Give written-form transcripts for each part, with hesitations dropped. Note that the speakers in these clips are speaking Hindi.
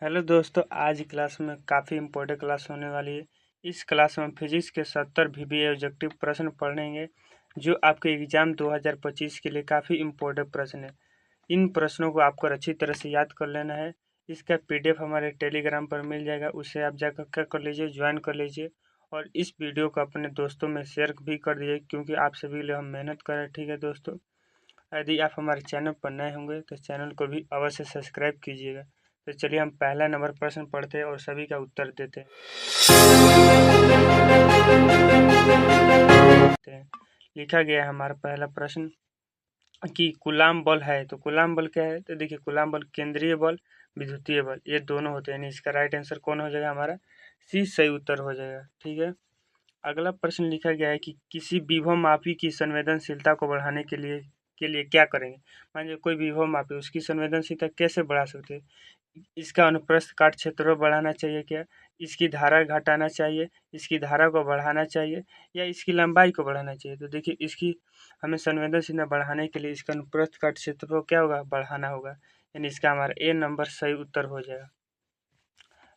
हेलो दोस्तों, आज की क्लास में काफ़ी इम्पोर्टेंट क्लास होने वाली है। इस क्लास में फिजिक्स के 70 VBA ऑब्जेक्टिव प्रश्न पढ़ेंगे जो आपके एग्ज़ाम 2025 के लिए काफ़ी इम्पोर्टेंट प्रश्न है। इन प्रश्नों को आपको अच्छी तरह से याद कर लेना है। इसका PDF हमारे टेलीग्राम पर मिल जाएगा, उसे आप जाकर क्या कर लीजिए, ज्वाइन कर लीजिए और इस वीडियो को अपने दोस्तों में शेयर भी कर दीजिए क्योंकि आप सभी लिए हम मेहनत कर रहे हैं। ठीक है दोस्तों, यदि आप हमारे चैनल पर नए होंगे तो चैनल को भी अवश्य सब्सक्राइब कीजिएगा। तो चलिए हम पहला नंबर प्रश्न पढ़ते हैं और सभी का उत्तर देते हैं। लिखा गया है हमारा पहला प्रश्न कि कूलाम बल है। तो कूलाम बल क्या है? तो देखिए, कूलाम बल केंद्रीय बल, विद्युतीय बल, ये दोनों होते हैं। यानी इसका राइट आंसर कौन हो जाएगा? हमारा सी सही उत्तर हो जाएगा। ठीक है, अगला प्रश्न लिखा गया है कि किसी विभव मापी की संवेदनशीलता को बढ़ाने के लिए क्या करेंगे। मान लीजिए कोई विभव मापी, उसकी संवेदनशीलता कैसे बढ़ा सकते हैं? इसका अनुप्रस्थ काट क्षेत्र बढ़ाना चाहिए क्या? इसकी धारा घटाना चाहिए, इसकी धारा को बढ़ाना चाहिए या इसकी लंबाई को बढ़ाना चाहिए? तो देखिए, इसकी हमें संवेदनशीलता बढ़ाने के लिए इसका अनुप्रस्थ काट क्षेत्र को क्या होगा? बढ़ाना होगा। यानी इसका हमारा ए नंबर सही उत्तर हो जाएगा।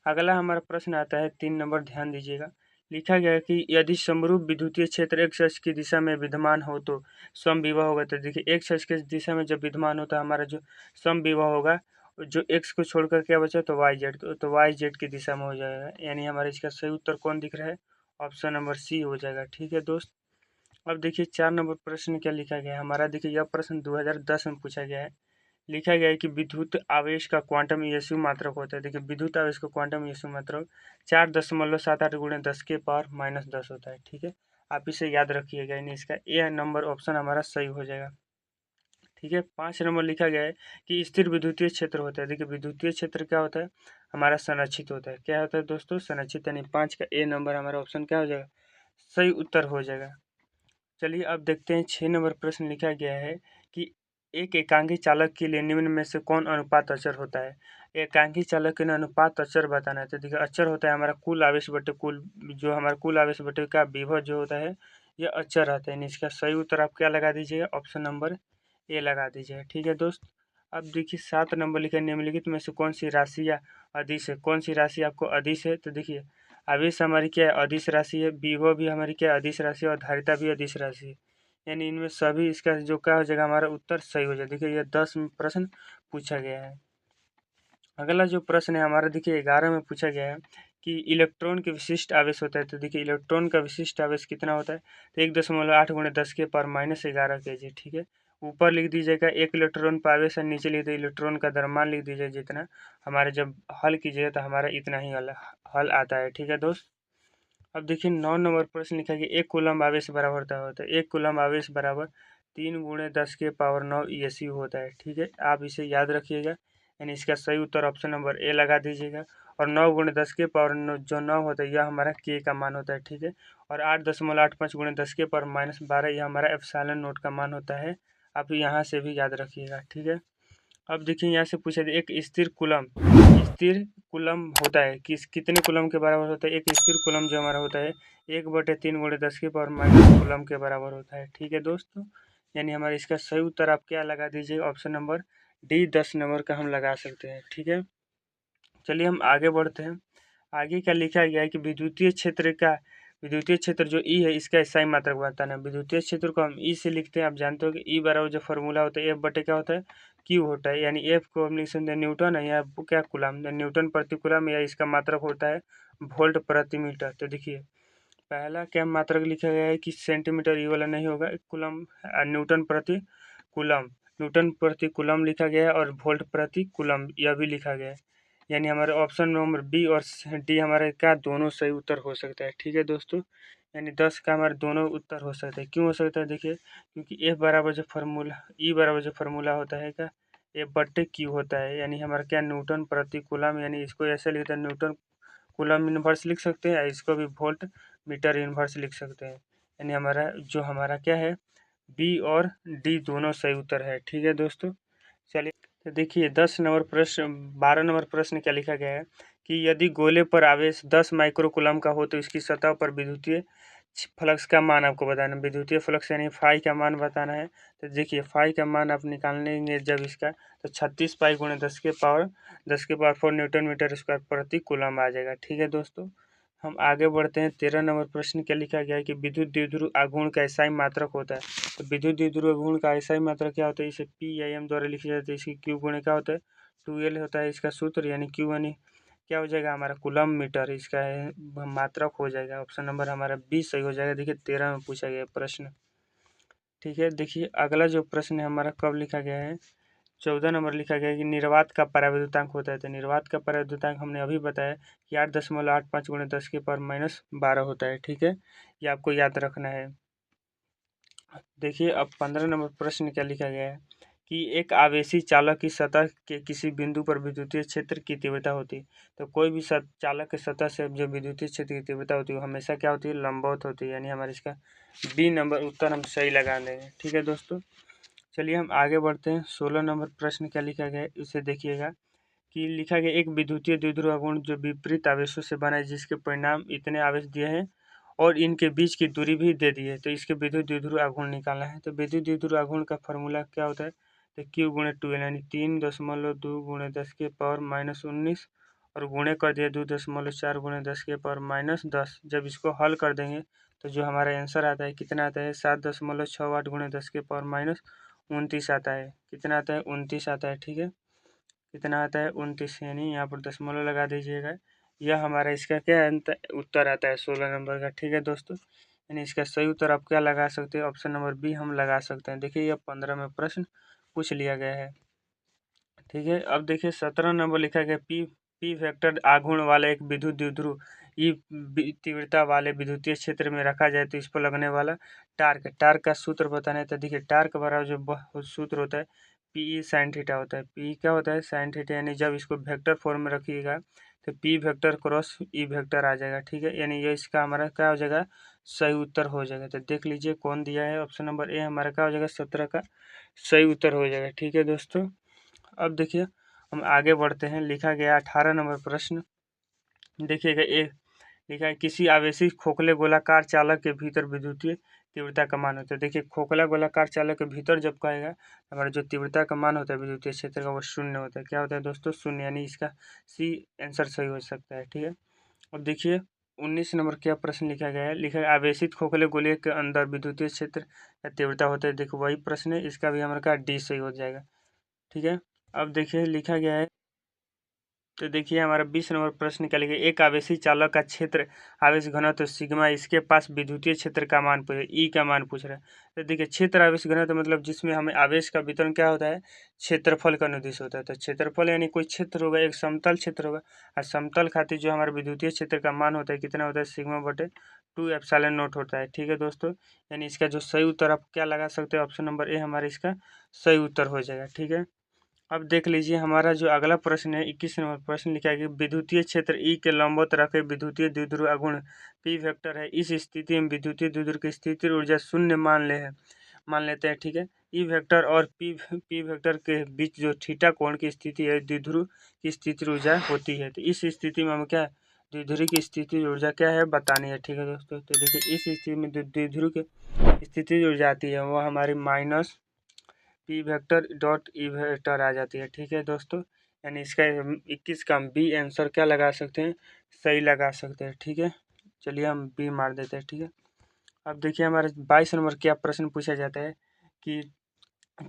अगला हमारा प्रश्न आता है 3 नंबर, ध्यान दीजिएगा। लिखा गया है कि यदि समरूप विद्युतीय क्षेत्र एक्स अक्ष की दिशा में विद्यमान हो तो समविभव होगा। तो देखिए, एक्स अक्ष की दिशा में जब विद्यमान होता है हमारा जो समविभव होगा, जो एक्स को छोड़कर क्या बचा? तो वाई जेड, तो वाई जेड की दिशा में हो जाएगा। यानी हमारे इसका सही उत्तर कौन दिख रहा है? ऑप्शन नंबर सी हो जाएगा। ठीक है दोस्त, अब देखिए 4 नंबर प्रश्न क्या लिखा गया है हमारा। देखिए, यह प्रश्न 2010 में पूछा गया है। लिखा गया है कि विद्युत आवेश का क्वांटम यीशु मात्रक होता है। देखिए, विद्युत आवेश का क्वांटम यीशु मात्रक 4.78 गुणे 10 के पावर -10 होता है। ठीक है, आप इसे याद रखिएगा। यानी इसका ए नंबर ऑप्शन हमारा सही हो जाएगा। ठीक है, 5 नंबर लिखा गया है कि स्थिर विद्युतीय क्षेत्र होता है। देखिए, विद्युतीय क्षेत्र क्या होता है? हमारा संरक्षित होता है। क्या होता है दोस्तों? संरक्षित। यानी 5 का ए नंबर हमारा ऑप्शन क्या हो जाएगा? सही उत्तर हो जाएगा। चलिए अब देखते हैं 6 नंबर प्रश्न लिखा गया है कि एक एकांकी चालक के लिए निम्न में से कौन अनुपात अचर होता है। एकांकी चालक के लिए अनुपात अचर बताना है। तो देखिए, अचर होता है हमारा कुल आवेश बटे कुल, जो हमारा कुल आवेश बटे का विभव जो होता है, यह अचर आता है। इसका सही उत्तर आप क्या लगा दीजिएगा? ऑप्शन नंबर ए लगा दीजिएगा। ठीक है दोस्त, अब देखिए 7 नंबर लिखा है, निम्नलिखित में से कौन सी राशि या अदिश है। कौन सी राशि आपको अदिश है? तो देखिए, आवेश हमारी क्या है? अदिश राशि है। विभव भी हमारी क्या है? अदिश राशि है और धारिता भी अदिश राशि है। यानी इनमें सभी इसका जो क्या हो जाएगा? हमारा उत्तर सही हो जाएगा। देखिए, यह 10 में प्रश्न पूछा गया है। अगला जो प्रश्न है हमारा, देखिए 11 में पूछा गया है कि इलेक्ट्रॉन के विशिष्ट आवेश होता है। तो देखिए, इलेक्ट्रॉन का विशिष्ट आवेश कितना होता है? तो 1.8 गुणे 10 के पावर -11 kg। ठीक है, ऊपर लिख दीजिएगा 1 इलेक्ट्रॉन पर आवेश और नीचे लिख दीजिए इलेक्ट्रॉन का द्रव्यमान लिख दीजिए जितना। हमारे जब हल कीजिएगा तो हमारा इतना ही हल आता है। ठीक है दोस्त, अब देखिए 9 नंबर प्रश्न लिखा है कि 1 कूलम्ब आवेश बराबर होता है। 1 कूलम्ब आवेश बराबर 3 गुणे 10 के पावर 9 ESU होता है। ठीक है, आप इसे याद रखिएगा। यानी इसका सही उत्तर ऑप्शन नंबर ए लगा दीजिएगा। और 9 गुणे 10 के पावर 9 जो 9 होता है यह हमारा के का मान होता है। ठीक है, और 8.85 गुणे 10 के पावर -12 यह हमारा एप्सिलॉन नोट का मान होता है। आप यहाँ से भी याद रखिएगा। ठीक है, अब देखिए यहाँ से पूछा एक स्थिर कुलम होता है किस कितने कुलम के बराबर होता है? एक स्थिर कुलम जो हमारा होता है 1/3 गुणे 10 के पावर - कुलम के बराबर होता है। ठीक है दोस्तों, यानी हमारा इसका सही उत्तर आप क्या लगा दीजिए? ऑप्शन नंबर डी 10 नंबर का हम लगा सकते हैं। ठीक है, चलिए हम आगे बढ़ते हैं। आगे क्या लिखा गया है कि विद्युतीय क्षेत्र जो ई है इसका SI मात्रक बताना है। विद्युतीय क्षेत्र को हम ई से लिखते हैं। आप जानते हो कि ई बराबर जो फॉर्मूला होता है F बटे क्या होता है? क्यू होता है। यानी F को हम लिख सकते हैं न्यूटन है या क्या कूलम, न्यूटन प्रति कूलम, या इसका मात्रक होता है वोल्ट प्रति मीटर। तो देखिए, पहला क्या मात्रक लिखा गया है कि सेंटीमीटर, ये वाला नहीं होगा, कूलम न्यूटन प्रति कूलम, न्यूटन प्रति कूलम लिखा गया है और वोल्ट प्रति कूलम यह भी लिखा गया है। यानी हमारे ऑप्शन नंबर बी और डी हमारे क्या दोनों सही उत्तर हो सकता है। ठीक है दोस्तों, यानी 10 का हमारे दोनों उत्तर हो सकता है। क्यों हो सकता है? देखिए, क्योंकि एफ बराबर जो फार्मूला ई बराबर जो फार्मूला होता है क्या? एफ बट्टे क्यू होता है। यानी हमारा क्या न्यूटन प्रति कूलम, यानी इसको ऐसे लिखते हैं न्यूटन कूलम इनवर्स लिख सकते हैं, इसको भी वोल्ट मीटर इनवर्स लिख सकते हैं। यानी हमारा क्या है? बी और डी दोनों सही उत्तर है। ठीक है दोस्तों, चलिए तो देखिए 12 नंबर प्रश्न क्या लिखा गया है कि यदि गोले पर आवेश 10 माइक्रो कूलम का हो तो इसकी सतह पर विद्युतीय फ्लक्स का मान आपको बताना है, विद्युतीय फ्लक्स यानी फाई का मान बताना है। तो देखिए फाई का मान आप निकालेंगे जब इसका, तो 36 पाई गुणे 10 के पावर 4 न्यूटन मीटर स्क्वायर प्रति कूलम आ जाएगा। ठीक है दोस्तों, हम आगे बढ़ते हैं। 13 नंबर प्रश्न क्या लिखा गया है कि विद्युत द्विध्रुव आघूर्ण का SI मात्रक होता है। तो विद्युत द्विध्रुव आघूर्ण का SI मात्रक क्या होता है, इसे P/m द्वारा लिखा जाता है। इसकी Q गुणे क्या होता है, 2L होता है इसका सूत्र, यानी Q यानी क्या हो जाएगा हमारा कूलम मीटर, इसका है मात्रक हो जाएगा। ऑप्शन नंबर हमारा 20 सही हो जाएगा। देखिए 13 में पूछा गया प्रश्न। ठीक है, देखिए अगला जो प्रश्न है हमारा कब लिखा गया है, 14 नंबर लिखा गया है कि निर्वात का पराविद्युतांक होता है। तो निर्वात का पराविद्युतांक हमने अभी बताया कि 8.85 गुणे 10 के पावर -12 होता है। ठीक है, ये आपको याद रखना है। देखिए अब 15 नंबर प्रश्न क्या लिखा गया है कि एक आवेशी चालक की सतह के किसी बिंदु पर विद्युतीय क्षेत्र की तीव्रता होती है। तो कोई भी चालक के सतह से जो विद्युतीय क्षेत्र की तीव्रता होती है वो हमेशा क्या होती है, लंबवत होती है, यानी हमारे इसका बी नंबर उत्तर हम सही लगा देंगे। ठीक है दोस्तों, चलिए हम आगे बढ़ते हैं। 16 नंबर प्रश्न क्या लिखा गया है इसे देखिएगा कि लिखा गया एक विद्युतीय द्विध्रुव आघूर्ण जो विपरीत आवेशों से बना है, जिसके परिणाम इतने आवेश दिए हैं और इनके बीच की दूरी भी दे दी है। तो इसके विद्युत द्विध्रुव आघूर्ण निकालना है। तो विद्युत द्विध्रुव आघूर्ण का फॉर्मूला क्या होता है, तो Q गुणे 2L यानी 3.2 गुणे 10 के पावर -19 और गुणे कर दिया 2.4 गुणे 10 के पावर -10। जब इसको हल कर देंगे तो जो हमारा आंसर आता है कितना आता है, 7.68 गुणे 10 के पावर -29 आता है। कितना आता है, 29 आता है। ठीक है, कितना आता है, 29, यानी यहाँ पर दशमलव लगा दीजिएगा। यह हमारा इसका क्या उत्तर आता है 16 नंबर का। ठीक है दोस्तों, यानी इसका सही उत्तर आप क्या लगा सकते हैं, ऑप्शन नंबर बी हम लगा सकते हैं। देखिए यह 15 में प्रश्न पूछ लिया गया है। ठीक है, अब देखिए 17 नंबर लिखा गया पी वेक्टर आघूर्ण वाला एक विद्युत द्विध्रुव ई तीव्रता वाले विद्युतीय क्षेत्र में रखा जाए तो इस पर लगने वाला टार्क का सूत्र बताना है। तो देखिए टार्क बराबर जो सूत्र होता है पी साइन थीटा होता है। पी क्या होता है, साइन थीटा, यानी जब इसको वेक्टर फॉर्म में रखिएगा तो P vector cross E vector आ जाएगा। ठीक है, यानी ये इसका हमारा क्या हो जाएगा, सही उत्तर हो जाएगा। तो देख लीजिए कौन दिया है, ऑप्शन नंबर ए हमारा क्या हो जाएगा, 17 का सही उत्तर हो जाएगा। ठीक है दोस्तों, अब देखिए हम आगे बढ़ते हैं। लिखा गया 18 नंबर प्रश्न देखिएगा, एक लिखा है किसी आवेशी खोखले गोलाकार चालक के भीतर विद्युतीय तीव्रता का मान होता है। देखिए खोखला गोलाकार चालक के भीतर जब कहेगा हमारा जो तीव्रता का मान होता है विद्युतीय क्षेत्र का वो शून्य होता है। क्या होता है दोस्तों, शून्य, यानी इसका सी आंसर सही हो सकता है। ठीक है, अब देखिए 19 नंबर क्या प्रश्न लिखा गया है, लिखा है आवेशित खोखले गोले के अंदर विद्युतीय क्षेत्र का तीव्रता होता है। देखो वही प्रश्न है, इसका भी हमारा का डी सही हो जाएगा। ठीक है, अब देखिए लिखा गया है, तो देखिए हमारा 20 नंबर प्रश्न क्या लिखा है, एक आवेशी चालक का क्षेत्र आवेश घनत्व तो सिग्मा, इसके पास विद्युतीय क्षेत्र का मान पूछ ई का मान पूछ रहा है। तो देखिए क्षेत्र आवेश घनत्व मतलब जिसमें हमें आवेश का वितरण क्या होता है, क्षेत्रफल का निर्देश होता है। तो क्षेत्रफल यानी कोई क्षेत्र होगा, एक समतल क्षेत्र होगा, और समतल खातिर जो हमारा विद्युतीय क्षेत्र का मान होता है कितना होता है, सिग्मा/2 एप्सिलॉन नॉट होता है। ठीक है दोस्तों, यानी इसका जो सही उत्तर आप क्या लगा सकते हैं, ऑप्शन नंबर ए हमारा इसका सही उत्तर हो जाएगा। ठीक है, अब देख लीजिए हमारा जो अगला प्रश्न है 21 नंबर प्रश्न लिखा है कि विद्युतीय क्षेत्र ई के लंबवत रखे विद्युतीय द्विध्रुव आघूर्ण पी वेक्टर है। इस स्थिति में विद्युतीय द्विध्रुव की स्थितिज ऊर्जा शून्य मान लेते हैं। ठीक है, ई वेक्टर और पी वेक्टर के बीच जो थीटा कोण की स्थिति है द्विध्रुव की स्थिति ऊर्जा होती है। तो इस स्थिति में हम क्या द्विध्रुव की स्थिति ऊर्जा क्या है बतानी है। ठीक है दोस्तों, तो देखिए इस स्थिति में द्विध्रुव की स्थिति ऊर्जा आती है वो हमारी minus P vector dot E vector आ जाती है। ठीक है दोस्तों, यानी इसका 21 का हम बी आंसर क्या लगा सकते हैं, सही लगा सकते हैं। ठीक है, चलिए हम बी मार देते हैं। ठीक है, अब देखिए हमारे 22 नंबर क्या प्रश्न पूछा जाता है कि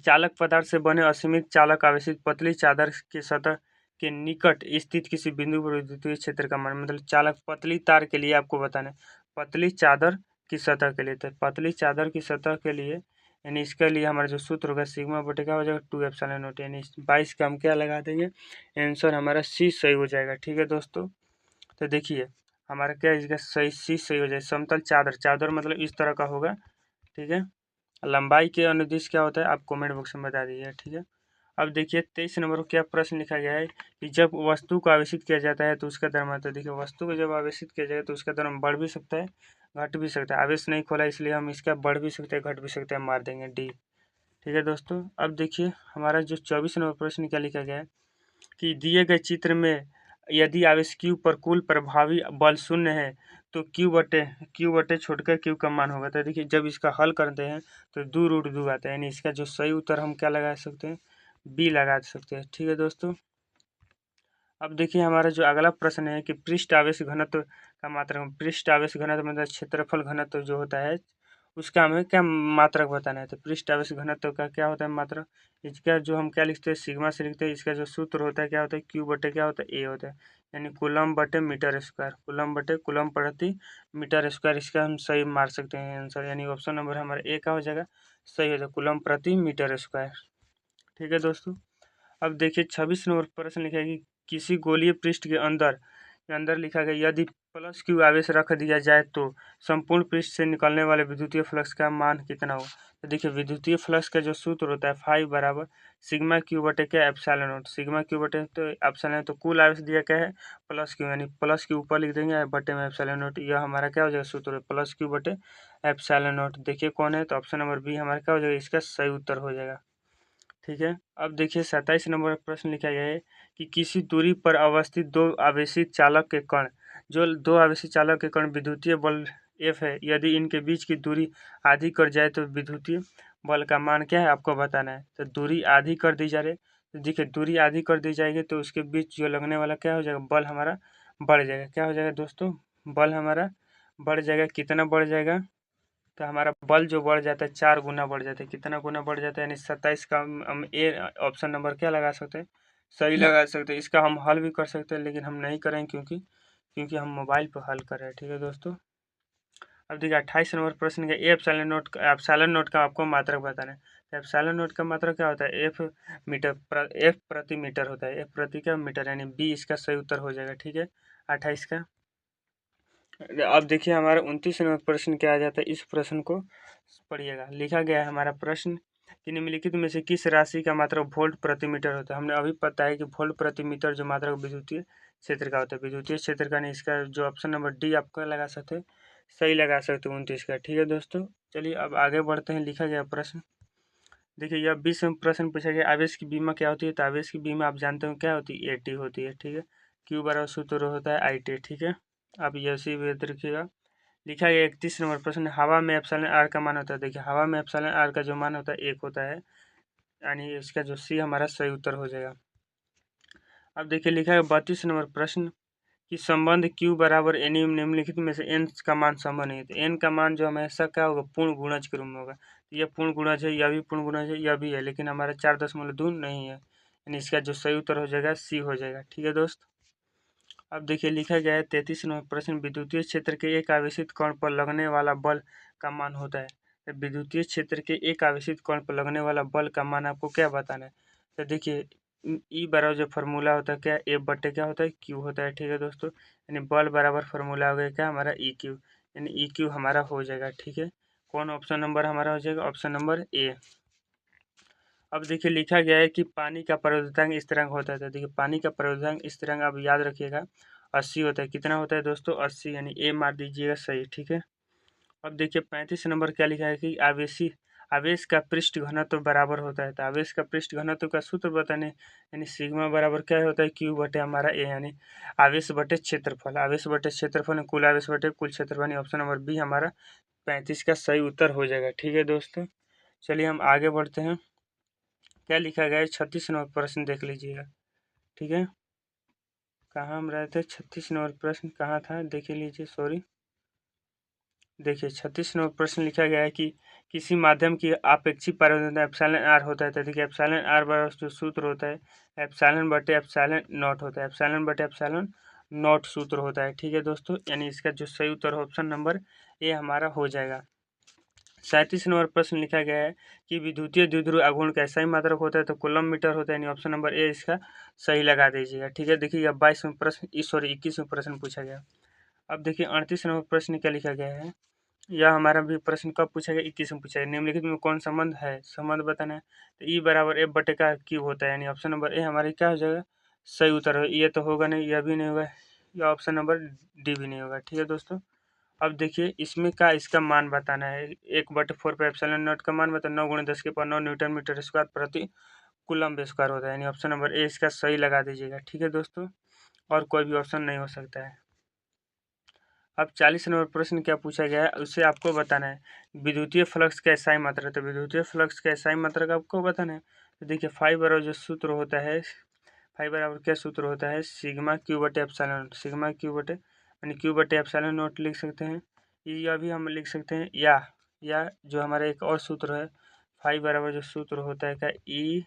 चालक पदार्थ से बने असीमित चालक आवेशित पतली चादर के सतह के निकट स्थित किसी बिंदु पर विद्युतीय क्षेत्र का मान, मतलब चालक पतली तार के लिए आपको बताना है, पतली चादर की सतह के लिए। तो पतली चादर की सतह के लिए यानी इसके लिए हमारा जो सूत्र होगा सिग्मा बटे क्या हो जाएगा 2 एप्सिलॉन नॉट, यानी 22 का हम क्या लगा देंगे, आंसर हमारा सी सही हो जाएगा। ठीक है दोस्तों, तो देखिए हमारा क्या इसका सही सी सही हो जाएगा। समतल चादर मतलब इस तरह का होगा। ठीक है, लंबाई के अनुदिश क्या होता है आप कमेंट बॉक्स में बता दीजिए। ठीक है, अब देखिए 23 नंबर को क्या प्रश्न लिखा गया है कि जब वस्तु को आवेशित किया जाता है तो उसका द्रव्यमान, तो देखिए वस्तु को जब आवेशित किया जाए तो उसका द्रव्यमान बढ़ भी सकता है घट भी सकता है। आवेश नहीं खोला इसलिए हम इसका बढ़ भी सकते हैं घट भी सकते हैं, मार देंगे डी। ठीक है दोस्तों, अब देखिए हमारा जो 24 नंबर प्रश्न क्या लिखा गया है कि दिए गए चित्र में यदि आवेश Q पर कुल प्रभावी बल शून्य है तो क्यू बटे छोटकर क्यू का मान होगा। तो देखिए जब इसका हल करते हैं तो 2√2 आता है, यानी इसका जो सही उत्तर हम क्या लगा सकते हैं, बी लगा सकते हैं। ठीक है दोस्तों, अब देखिए हमारा जो अगला प्रश्न है कि पृष्ठ आवेश घनत्व का मात्रक। पृष्ठ आवेश घनत्व मतलब क्षेत्रफल घनत्व जो होता है उसका हमें क्या मात्रक बताना है। तो पृष्ठ आवेश घनत्व का क्या होता है मात्रक, इसका जो हम क्या लिखते हैं सिग्मा से लिखते हैं। इसका जो सूत्र होता है क्या होता है, क्यू बटे क्या होता है, ए होता है, यानी कूलम बटे मीटर स्क्वायर, कूलम बटे कूलम प्रति मीटर स्क्वायर। इसका हम सही मार सकते हैं आंसर, यानी ऑप्शन नंबर हमारा ए का हो जाएगा, सही हो जाएगा, कूलम प्रति मीटर स्क्वायर। ठीक है दोस्तों, अब देखिए 26 नंबर प्रश्न लिखा है कि किसी गोलीय पृष्ठ के अंदर लिखा गया यदि प्लस क्यू आवेश रख दिया जाए तो संपूर्ण पृष्ठ से निकलने वाले विद्युतीय फ्लक्स का मान कितना होगा। तो देखिए विद्युतीय फ्लक्स का जो सूत्र होता है फाई बराबर सिग्मा क्यू बटे क्या एप्सिलॉन नॉट, सिग्मा क्यू बटे तो एप्सिलॉन, तो कुल आवेश दिया क्या है प्लस क्यू, यानी प्लस के ऊपर लिख देंगे बटे में एप्सिलॉन नॉट। यह हमारा क्या हो जाएगा सूत्र, प्लस क्यू बटे एप्सिलॉन नॉट। देखिए कौन है, तो ऑप्शन नंबर बी हमारा क्या हो जाएगा, इसका सही उत्तर हो जाएगा। ठीक है, अब देखिए 27 नंबर प्रश्न लिखा गया है कि किसी दूरी पर अवस्थित दो आवेशित चालक के कण, जो दो आवेशित चालक के कण विद्युतीय बल F है, यदि इनके बीच की दूरी आधी कर जाए तो विद्युतीय बल का मान क्या है आपको बताना है। तो दूरी आधी कर दी जा रही है, तो देखिए दूरी आधी कर दी जाएगी तो उसके बीच जो लगने वाला क्या हो जाएगा, बल हमारा बढ़ जाएगा। क्या हो जाएगा दोस्तों, बल हमारा बढ़ जाएगा। कितना बढ़ जाएगा, तो हमारा बल जो बढ़ जाता है 4 गुना बढ़ जाता है। कितना गुना बढ़ जाता है, यानी 27 का हम ए ऑप्शन नंबर क्या लगा सकते हैं, सही लगा सकते हैं। इसका हम हल भी कर सकते हैं लेकिन हम नहीं करेंगे क्योंकि हम मोबाइल पर हल कर रहे हैं। ठीक है दोस्तों, अब देखिए 28 नंबर प्रश्न का एप्सिलॉन नोट का आपको मात्रक बताना है। तो एप्सिलॉन नोट का मात्रक क्या होता है, एफ प्रति मीटर होता है, एफ प्रति क्या मीटर, यानी बी इसका सही उत्तर हो जाएगा। ठीक है 28 का। अब देखिए हमारा 29 नंबर प्रश्न क्या आ जाता है, इस प्रश्न को पढ़िएगा। लिखा गया है हमारा प्रश्न कि निम्नलिखित में से किस राशि का मात्रक वोल्ट प्रति मीटर होता है। हमने अभी पता है कि वोल्ट प्रति मीटर जो मात्रक विद्युतीय क्षेत्र का होता है, विद्युतीय क्षेत्र का नहीं, इसका जो ऑप्शन नंबर डी आपका लगा सकते हैं, सही लगा सकते हैं 29 का। ठीक है दोस्तों, चलिए अब आगे बढ़ते हैं। लिखा गया प्रश्न देखिए, यह 20 में प्रश्न पूछा गया आवेश की बीमा क्या होती है। तो आवेश की बीमा आप जानते हो क्या होती है, एटी होती है। ठीक है, क्यू बराबर सूत्र होता है आई टी। ठीक है, आप ये सी भी याद रखिएगा। लिखा गया 31 नंबर प्रश्न, हवा में एप्सिलॉन आर का मान होता है। देखिए हवा में एप्सिलॉन आर का जो मान होता है 1 होता है, यानी इसका जो सी हमारा सही उत्तर हो जाएगा। अब देखिए लिखा है 32 नंबर प्रश्न कि संबंध Q बराबर एन निम्नलिखित में से n का मान संबंध नहीं है। तो n का मान जो हमेशा क्या होगा, पूर्ण गुणज के रूप में होगा। तो यह पूर्ण गुणज है, यह भी पूर्ण गुणज है, यह भी है, लेकिन हमारा 4.2 नहीं है, यानी इसका जो सही उत्तर हो जाएगा सी हो जाएगा। ठीक है दोस्त, अब देखिए लिखा गया है 33 नंबर प्रश्न, विद्युतीय क्षेत्र के एक आवेशित कण पर लगने वाला बल का मान होता है। तो विद्युतीय क्षेत्र के एक आवेशित कण पर लगने वाला बल का मान आपको क्या बताना है। तो देखिए ई बराबर जो फार्मूला होता है क्या, ए बटे क्या होता है, क्यू होता है। ठीक है दोस्तों, यानी बल बराबर फार्मूला हो गया क्या हमारा ई क्यू, यानी ई क्यू हमारा हो जाएगा। ठीक है, कौन ऑप्शन नंबर हमारा हो जाएगा, ऑप्शन नंबर ए। अब देखिए लिखा गया है कि पानी का प्रवर्धक स्थिरांक होता है। तो देखिए पानी का प्रवर्धक स्थिरांक आप याद रखिएगा 80 होता है। कितना होता है दोस्तों, 80, यानी ए मार दीजिएगा सही। ठीक है, अब देखिए 35 नंबर क्या लिखा है कि आवेश का पृष्ठ घनत्व बराबर होता है। तो आवेश का पृष्ठ घनत्व का सूत्र बताने, यानी सिग्मा बराबर क्या होता है, क्यू बटे हमारा ए, यानी आवेश बटे क्षेत्रफल, आवेश बटे क्षेत्रफल कुल आवेश बटे कुल क्षेत्रफल। ऑप्शन नंबर बी हमारा 35 का सही उत्तर हो जाएगा। ठीक है दोस्तों, चलिए हम आगे बढ़ते हैं। क्या लिखा गया है 36 नंबर प्रश्न देख लीजिएगा। ठीक है, कहाँ हम रहे थे, 36 नंबर प्रश्न कहाँ था, देख लीजिए, सॉरी। देखिए 36 नंबर प्रश्न लिखा गया है कि किसी माध्यम की आपेक्षिक पारगम्यता एप्सिलॉन आर होता है। तो देखिए एप्सिलॉन आर बराबर जो सूत्र होता है एप्सिलॉन बटे एप्सिलॉन नॉट होता है, एप्सिलॉन बटे एप्सिलॉन नॉट सूत्र होता है। ठीक है दोस्तों, यानी इसका जो सही उत्तर ऑप्शन नंबर ए हमारा हो जाएगा। 37 नंबर प्रश्न लिखा गया है कि विद्युतीय द्विध्रुव आघूर्ण का ऐसा ही मात्रक होता है। तो कूलम मीटर होता है, यानी ऑप्शन नंबर ए इसका सही लगा दीजिएगा। ठीक है, देखिए 22 में प्रश्न, सॉरी 21 में प्रश्न पूछा गया। अब देखिए 38 नंबर प्रश्न क्या लिखा गया है, यह हमारा भी प्रश्न कब पूछा गया, 21 में पूछा गया। निम्नलिखित में कौन संबंध है, संबंध बताना है। तो ई बराबर एफ बटे का क्यू होता है, यानी ऑप्शन नंबर ए हमारे क्या हो जाएगा, सही उत्तर है। ये तो होगा नहीं, यह भी नहीं होगा, या ऑप्शन नंबर डी भी नहीं होगा। ठीक है दोस्तों, अब देखिए इसमें का इसका मान बताना है। 1/4 पे एप्सिलॉन नॉट का मान बता 9 × 10⁻9 न्यूटन मीटर स्क्वायर प्रति कूलम्ब स्क्वायर होता है, यानी ऑप्शन नंबर ए इसका सही लगा दीजिएगा। ठीक है दोस्तों, और कोई भी ऑप्शन नहीं हो सकता है। अब 40 नंबर प्रश्न क्या पूछा गया है उसे आपको बताना है। विद्युतीय फ्लक्स का SI मात्रा, तो विद्युतीय फ्लक्स का SI मात्रा का आपको बताना है। तो देखिए फाई बराबर जो सूत्र होता है, फाई बराबर क्या सूत्र होता है, सिग्मा क्यू बटे एप्सिलॉन नॉट, सिग्मा क्यू बटे यानी क्यू बटे एप्सिलॉन नॉट लिख सकते हैं। या भी हम लिख सकते हैं, या जो हमारा एक और सूत्र है, फाई बराबर जो सूत्र होता है क्या, ई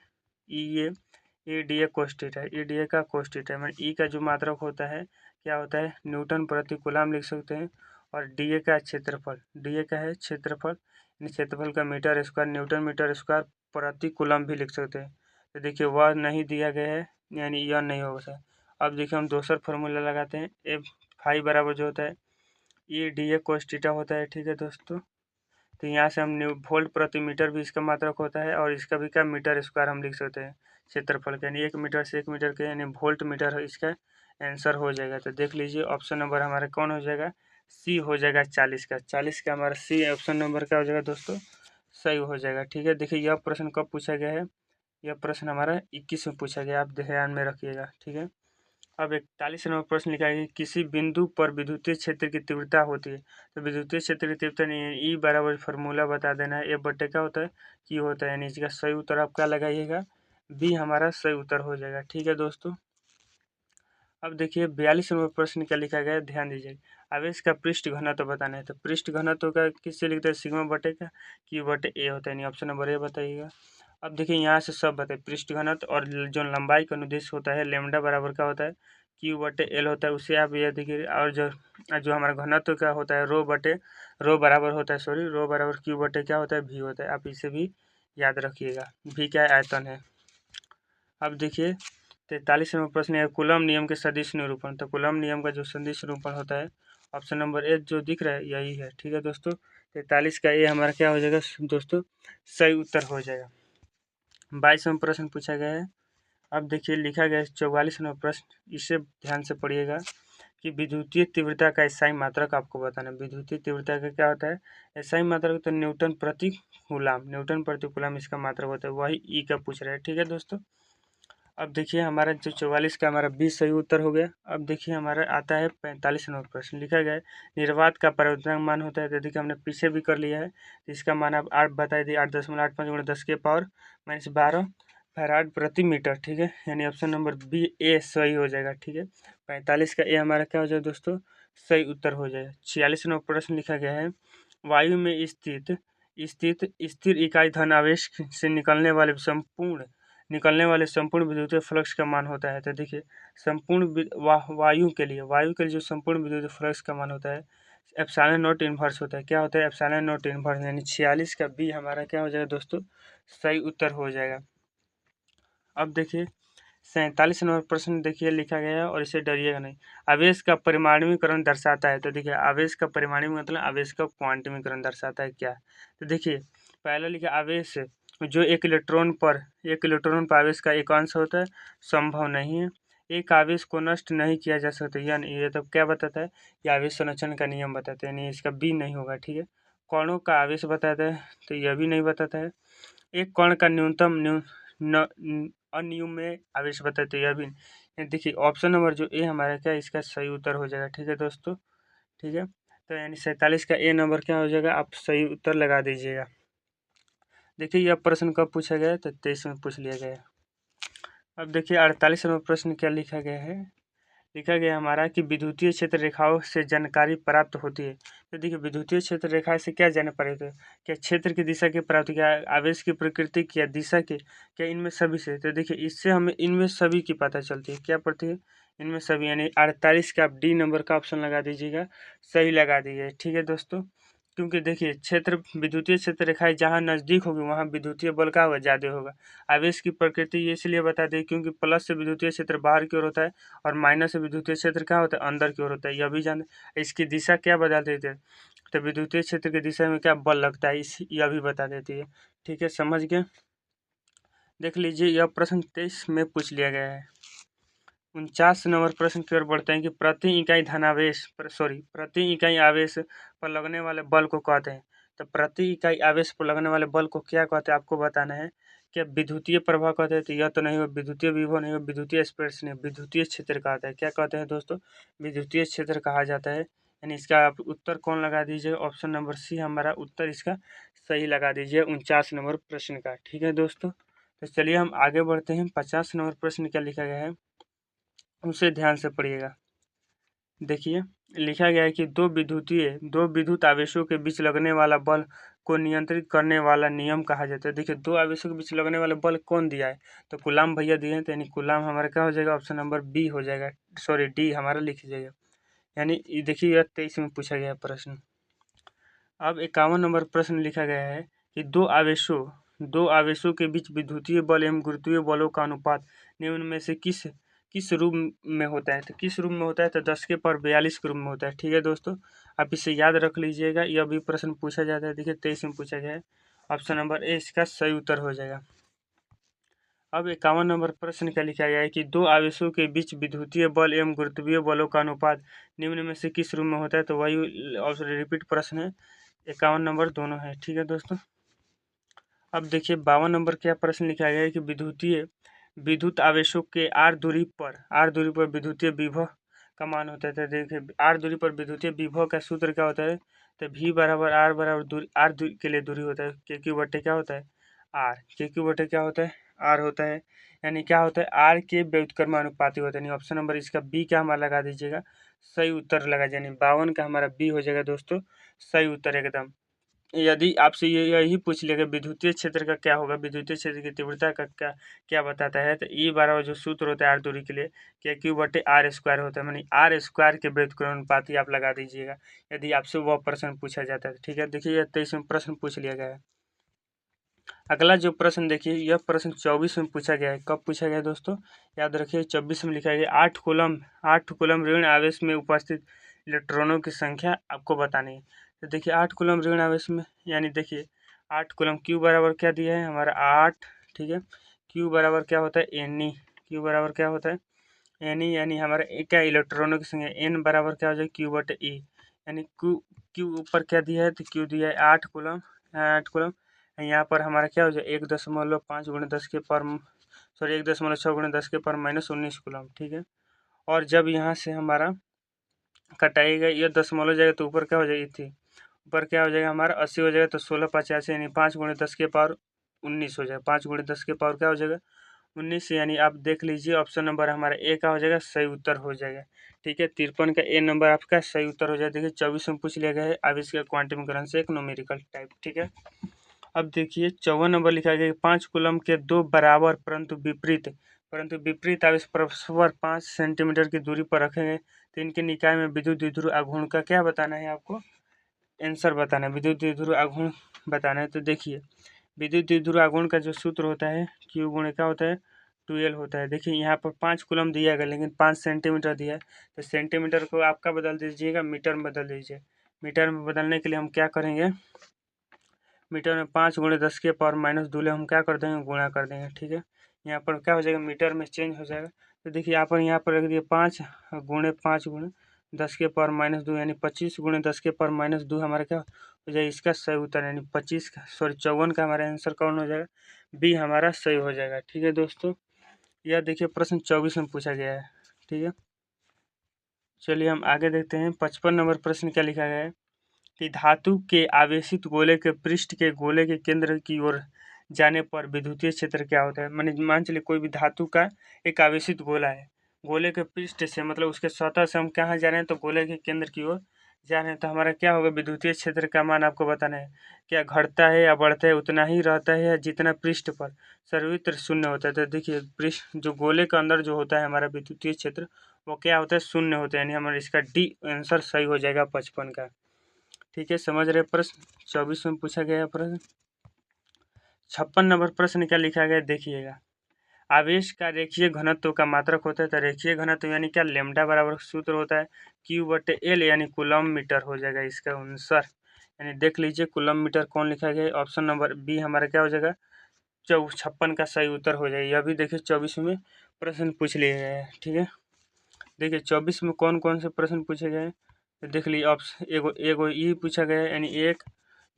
डी ए कोस्टिट है, ई डी ए का कोस्टिट है, मतलब ई का जो मात्रक होता है क्या होता है, न्यूटन प्रति कूलम लिख सकते हैं। और डी ए का क्षेत्रफल, डी ए का है क्षेत्रफल, क्षेत्रफल का metre square, newton metre square प्रति कूलम भी लिख सकते हैं। तो देखिए वह नहीं दिया गया है, यानी यह नहीं होगा। अब देखिए हम दूसरा फॉर्मूला लगाते हैं, एफ फाई बराबर जो होता है E D A cos theta होता है। ठीक है दोस्तों, तो यहाँ से हम वोल्ट प्रति मीटर भी इसका मात्रक होता है, और इसका भी क्या मीटर स्क्वायर हम लिख सकते हैं क्षेत्रफल के, यानी 1 मीटर से 1 मीटर के यानी वोल्ट मीटर इसका आंसर हो जाएगा। तो देख लीजिए ऑप्शन नंबर हमारा कौन हो जाएगा, सी हो जाएगा 40 का, 40 का हमारा सी ऑप्शन नंबर क्या हो जाएगा दोस्तों, सही हो जाएगा। ठीक है, देखिए यह प्रश्न कब पूछा गया है, यह प्रश्न हमारा 21 में पूछा गया, आप ध्यान में रखिएगा। ठीक है, अब 41 नंबर प्रश्न लिखा है कि किसी बिंदु पर विद्युतीय क्षेत्र की तीव्रता होती है। तो विद्युतीय क्षेत्र की तीव्रता नहीं है, ई बराबर फार्मूला बता देना है, ए बटे क्या होता है, क्यू होता है, यानी इसका सही उत्तर आप क्या लगाइएगा, बी हमारा सही उत्तर हो जाएगा। ठीक है दोस्तों, अब देखिए 42 नंबर प्रश्न क्या लिखा गया है, ध्यान दीजिए। आवेश का पृष्ठ घनत्व बताना है, तो पृष्ठ घनत्व का किससे लिखते हैं, सिग्मा बटे का क्यू बटे ए होता है, यानी ऑप्शन नंबर ए बताइएगा। अब देखिए यहाँ से सब बताए, पृष्ठ घनत्व और जो लंबाई का अनुदेश होता है लेमडा बराबर क्या होता है, क्यू बटे एल होता है, उसे आप ये देखिए। और जो जो हमारा घनत्व क्या होता है, रो बराबर होता है, सॉरी रो बराबर क्यू बटे क्या होता है, भी होता है, आप इसे भी याद रखिएगा। भी क्या है, आयतन है। अब देखिए 43 नंबर प्रश्न है, कूलम नियम के सदिश निरूपण। तो कूलम नियम का जो सदिश निरूपण होता है, ऑप्शन नंबर ए जो दिख रहा है यही है। ठीक है दोस्तों, 43 का ए हमारा क्या हो जाएगा दोस्तों, सही उत्तर हो जाएगा। 22 नंबर प्रश्न पूछा गया है, अब देखिए लिखा गया है 44 नंबर प्रश्न, इसे ध्यान से पढ़िएगा कि विद्युतीय तीव्रता का SI मात्रक आपको बताना है। विद्युतीय तीव्रता का क्या होता है, SI मात्रक, तो न्यूटन प्रति कूलम, न्यूटन प्रति कूलम इसका मात्रक होता है, वही ई का पूछ रहा है। ठीक है दोस्तों, अब देखिए हमारा जो 44 का हमारा 20 सही उत्तर हो गया। अब देखिए हमारा आता है 45 नंबर प्रश्न, लिखा गया है निर्वात का परिवर्तन मान होता है। तो देखिए हमने पीछे भी कर लिया है, तो इसका मान आप 8 बता दिए, 8.85 गुणा 10 के पावर -12 फैराड प्रति मीटर। ठीक है, यानी ऑप्शन नंबर बी ए सही हो जाएगा। ठीक है, 45 का ए हमारा क्या हो जाएगा दोस्तों, सही उत्तर हो जाएगा। 46 नंबर प्रश्न लिखा गया है, वायु में स्थिर इकाई धन आवेश से निकलने वाले संपूर्ण विद्युतीय फ्लक्स का मान होता है। तो देखिए वायु के लिए जो संपूर्ण विद्युतीय फ्लक्स का मान होता है एप्सिलॉन नॉट इनवर्स होता है। क्या होता है, एप्सिलॉन नॉट इनवर्स, यानी 46 का बी हमारा क्या हो जाएगा दोस्तों, सही उत्तर हो जाएगा। अब देखिए 47 नंबर प्रश्न देखिए लिखा गया है, और इसे डरिएगा नहीं। आवेश का परिमाणीकरण दर्शाता है। तो देखिए आवेश का परिमाणी मतलब आवेश का क्वांटमीकरण दर्शाता है क्या। तो देखिए पहले लिखा आवेश जो एक इलेक्ट्रॉन पर आवेश का एक अंश होता है, संभव नहीं है। एक आवेश को नष्ट नहीं किया जा सकता, यानी ये तो क्या बताता है, ये आवेश संरक्षण का नियम बताता है, यानी इसका बी नहीं होगा। ठीक है, कणों का आवेश बताता है, तो यह भी नहीं बताता है। एक कण का अनियमित आवेश बताते हैं, यह भी देखिए ऑप्शन नंबर जो ए हमारा क्या इसका सही उत्तर हो जाएगा। ठीक है दोस्तों, ठीक है, तो यानी 47 का ए नंबर क्या हो जाएगा, आप सही उत्तर लगा दीजिएगा। देखिए यह प्रश्न कब पूछा गया है, तो 23 में पूछ लिया गया है। अब देखिए 48 नंबर प्रश्न क्या लिखा गया है, लिखा गया हमारा कि विद्युतीय क्षेत्र रेखाओं से जानकारी प्राप्त होती है। तो देखिए विद्युतीय क्षेत्र रेखा से क्या जानना पड़ेगा, क्या क्षेत्र की दिशा की प्राप्ति, क्या आवेश की प्रकृति, क्या दिशा की, क्या इनमें सभी से। तो देखिए इससे हमें इनमें सभी की पता चलती है, क्या पड़ती है, इनमें सभी, यानी 48 का आप डी नंबर का ऑप्शन लगा दीजिएगा, सही लगा दीजिए। ठीक है दोस्तों, क्योंकि देखिए क्षेत्र विद्युतीय क्षेत्र रेखाएं जहाँ नज़दीक होगी वहाँ विद्युतीय बल का होगा, ज़्यादा होगा। आवेश की प्रकृति ये इसलिए बता दें क्योंकि प्लस से विद्युतीय क्षेत्र बाहर की ओर होता है, और माइनस से विद्युतीय क्षेत्र क्या होता है, अंदर की ओर होता है, यह भी जान। इसकी दिशा क्या बता देते हैं, तो विद्युतीय क्षेत्र की दिशा में क्या बल लगता है, इस यह भी बता देती है। ठीक है, समझ गए। देख लीजिए यह प्रश्न 23 में पूछ लिया गया है। 49 नंबर प्रश्न की ओर बढ़ते हैं कि प्रति इकाई आवेश पर लगने वाले बल को कहते हैं। तो प्रति इकाई आवेश पर लगने वाले बल को क्या कहते हैं, आपको बताना है। क्या विद्युतीय प्रभाव कहते हैं, तो यह तो नहीं हो, विद्युतीय विभव नहीं हो, विद्युतीय स्पर्श नहीं, विद्युतीय क्षेत्र कहता है। क्या कहते हैं दोस्तों, विद्युतीय क्षेत्र कहा जाता है, यानी इसका आप उत्तर कौन लगा दीजिए, ऑप्शन नंबर सी हमारा उत्तर इसका सही लगा दीजिए 49 नंबर प्रश्न का। ठीक है दोस्तों, तो चलिए हम आगे बढ़ते हैं। 50 नंबर प्रश्न क्या लिखा गया है उसे ध्यान से पढ़िएगा। देखिए लिखा गया है कि दो विद्युत आवेशों के बीच लगने वाला बल को नियंत्रित करने वाला नियम कहा जाता है। देखिए दो आवेशों के बीच लगने वाला बल कौन दिया है, तो कूलाम भैया दिए हैं, तो यानी कूलाम हमारा क्या हो जाएगा, ऑप्शन नंबर बी हो जाएगा, सॉरी डी हमारा लिख जाएगा। यानी देखिए यह 23 में पूछा गया प्रश्न। अब 51 नंबर प्रश्न लिखा गया है कि दो आवेशों के बीच विद्युतीय बल एवं गुरुत्वीय बलों का अनुपात निम्न में से किस रूप में होता है, तो किस रूप में होता है, तो 10⁻42 के रूप में होता है। ठीक है दोस्तों, आप इसे याद रख लीजिएगा, यह भी प्रश्न पूछा जाता है। देखिए 23 में पूछा गया है, ऑप्शन नंबर ए इसका सही उत्तर हो जाएगा। अब 51 नंबर प्रश्न क्या लिखा गया है कि दो आवेशों के बीच विद्युतीय बल एवं गुरुत्वीय बलों का अनुपात निम्न में से किस रूप में होता है, तो वही ऑप्शन रिपीट प्रश्न है, 51 नंबर दोनों है। ठीक है दोस्तों, अब देखिए 52 नंबर क्या प्रश्न लिखा गया है कि विद्युत आवेशों के आर दूरी पर विद्युतीय विभव का मान होता है। तो देखिए आर दूरी पर विद्युतीय विभव का सूत्र क्या होता है, तो V बराबर आर बराबर दूरी, आर के लिए दूरी होता है, के क्यू बटे क्या होता है आर, के क्यू बटे क्या होता है आर होता है, यानी क्या होता है आर के व्युत्क्रमानुपाती होता है। यानी ऑप्शन नंबर इसका बी क्या हमारा लगा दीजिएगा, सही उत्तर लगा, यानी 52 का हमारा बी हो जाएगा दोस्तों सही उत्तर एकदम। यदि आपसे यही पूछ लिया कि विद्युतीय क्षेत्र का क्या होगा, विद्युतीय क्षेत्र की तीव्रता का क्या क्या बताता है, तो ई बराबर जो सूत्र होता है आर दूरी के लिए क्या क्यू बटे आर स्क्वायर होता है, मानी आर स्क्वायर के व्युत्क्रमानुपाती आप लगा दीजिएगा यदि आपसे वह प्रश्न पूछा जाता है। ठीक है, देखिए यह 23 में प्रश्न पूछ लिया गया है। अगला जो प्रश्न देखिए, यह प्रश्न 24 में पूछा गया है। कब पूछा गया है दोस्तों, याद रखिए 24 में लिखा गया 8 कूलम ऋण आवेश में उपस्थित इलेक्ट्रॉनों की संख्या आपको बतानी है। तो देखिए 8 कूलम ऋण आवेश में, यानी देखिए 8 कूलम क्यू बराबर क्या दिया है हमारा 8। ठीक है, क्यू बराबर क्या होता है एन, क्यू बराबर क्या होता है एन, यानी हमारा क्या इलेक्ट्रॉनों की संख्या एन बराबर क्या हो जाए क्यू बटे ई, यानी क्यू ऊपर क्या दिया है, तो क्यू दिया है 8 कूलम, 8 कूलम, यहाँ पर हमारा क्या हो जाए 1.5 गुणे 10 के पर, सॉरी 1.6 गुणे 10 के पर माइनस 19 कूलम। ठीक है, और जब यहाँ से हमारा कटाएगा ये दशमलव जाएगा तो ऊपर क्या हो जाएगी थी, ऊपर क्या हो जाएगा हमारा 80 हो जाएगा, तो 16×85 यानी 5 गुणे 10 के पावर 19 हो जाएगा, 5 गुणे 10 के पावर क्या हो जाएगा 19, यानी आप देख लीजिए ऑप्शन नंबर हमारा ए का हो जाएगा सही उत्तर हो जाएगा। ठीक है, 53 का ए नंबर आपका सही उत्तर हो जाएगा। देखिए 24 में पूछ लिया गया है आविष्कार क्वांटम करंट से एक न्यूमेरिकल टाइप। ठीक है, अब देखिए 54 नंबर लिखा गया 5 कूलम के दो बराबर परंतु विपरीत आवेश परस्पर 5 सेंटीमीटर की दूरी पर रखे गए, तो इनके निकाय में विद्युत द्विध्रुव आघूर्ण का क्या बताना है आपको, आंसर बताना है, विद्युत द्विध्रुव आघूर्ण बताना है। तो देखिए विद्युत द्विध्रुव आघूर्ण का जो सूत्र होता है क्यू गुणे क्या होता है 12 होता है। देखिए यहाँ पर 5 कूलम दिया गया लेकिन 5 सेंटीमीटर दिया है, तो सेंटीमीटर को आपका बदल दीजिएगा मीटर में बदल दीजिए। मीटर में बदलने के लिए हम क्या करेंगे, मीटर में 5 गुणे 10 के पावर माइनस 2 हम क्या कर देंगे गुणा कर देंगे। ठीक है, यहाँ पर क्या हो जाएगा मीटर में चेंज हो जाएगा, तो देखिए यहाँ पर रख दिए 5 गुणे 10 के पावर माइनस 2 यानी 25 गुणे 10 के पावर माइनस 2 हमारा क्या हो जाएगा इसका सही उत्तर, यानी 25 का सॉरी 54 का हमारा आंसर कौन हो जाएगा, बी हमारा सही हो जाएगा। ठीक है दोस्तों, यह देखिए प्रश्न 24 में पूछा गया है। ठीक है, चलिए हम आगे देखते हैं। 55 नंबर प्रश्न क्या लिखा गया है कि धातु के आवेशित गोले के पृष्ठ के गोले के केंद्र की ओर जाने पर विद्युतीय क्षेत्र क्या होता है। मान चलिए कोई भी धातु का एक आवेशित गोला है, गोले के पृष्ठ से मतलब उसके सतह से हम कहाँ जा रहे हैं, तो गोले के केंद्र की ओर जा रहे हैं, तो हमारा क्या होगा विद्युतीय क्षेत्र का मान आपको बताना है, क्या घटता है या बढ़ता है, उतना ही रहता है या जितना पृष्ठ पर सर्वत्र शून्य होता है। तो देखिए पृष्ठ जो गोले के अंदर जो होता है हमारा विद्युतीय क्षेत्र वो क्या होता है शून्य होता है, यानी हमारा इसका डी आंसर सही हो जाएगा 55 का। ठीक है, समझ रहे प्रश्न 24 में पूछा गया प्रश्न। 56 नंबर प्रश्न क्या लिखा गया देखिएगा, आवेश का रेखीय घनत्व का मात्रक होता है, तो रेखीय घनत्व यानी क्या लेमडा बराबर सूत्र होता है क्यू बटे एल यानी कूलम मीटर हो जाएगा इसका आंसर, यानी देख लीजिए कूलम मीटर कौन लिखा गया है, ऑप्शन नंबर बी हमारा क्या हो जाएगा 56 का सही उत्तर हो जाएगा। यह भी देखिए 24 में प्रश्न पूछ लिए गए हैं। ठीक है, देखिए 24 में कौन कौन से प्रश्न पूछे गए हैं, तो देख लीजिए ऑप्शन एगो ई पूछा गया है, यानी 1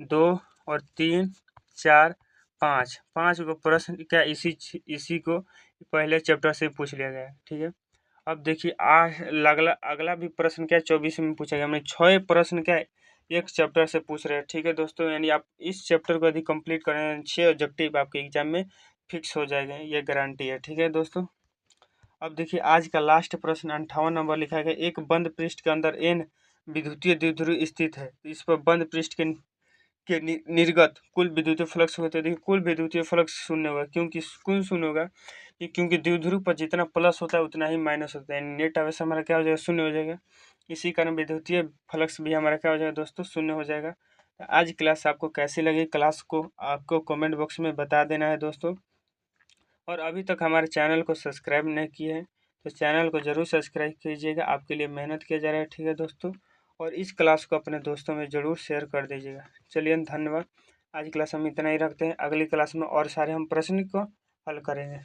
2 और 3 4 5 5 गो प्रश्न क्या इसी को पहले चैप्टर से पूछ लिया गया है। ठीक है, अब देखिए आज अगला अगला भी प्रश्न क्या है 24 में पूछा गया। हमने 6 प्रश्न क्या है एक चैप्टर से पूछ रहे हैं। ठीक है दोस्तों, यानी आप इस चैप्टर को यदि कंप्लीट करें 6 ऑब्जेक्टिव आपके एग्जाम में फिक्स हो जाएगा, ये गारंटी है। ठीक है दोस्तों, अब देखिए आज का लास्ट प्रश्न 58 नंबर लिखा गया। एक बंद पृष्ठ के अंदर n विद्युतीय द्विध्रुव स्थित है, इस पर बंद पृष्ठ के निर्गत कुल विद्युतीय फ्लक्स होते हैं। देखिए कुल विद्युतीय फ्लक्स शून्य होगा, क्योंकि क्यों शून्य होगा कि क्योंकि द्विध्रुव पर जितना प्लस होता है उतना ही माइनस होता है, नेट आवेश हमारा क्या हो जाएगा, शून्य हो जाएगा। इसी कारण विद्युतीय फ्लक्स भी हमारा क्या हो जाएगा दोस्तों, शून्य हो जाएगा। आज क्लास आपको कैसी लगी, क्लास को आपको कमेंट बॉक्स में बता देना है दोस्तों। और अभी तक हमारे चैनल को सब्सक्राइब नहीं किए हैं तो चैनल को ज़रूर सब्सक्राइब कीजिएगा, आपके लिए मेहनत किया जा रहा है। ठीक है दोस्तों, और इस क्लास को अपने दोस्तों में ज़रूर शेयर कर दीजिएगा। चलिए धन्यवाद, आज क्लास हम इतना ही रखते हैं। अगली क्लास में और सारे हम प्रश्न को हल करेंगे।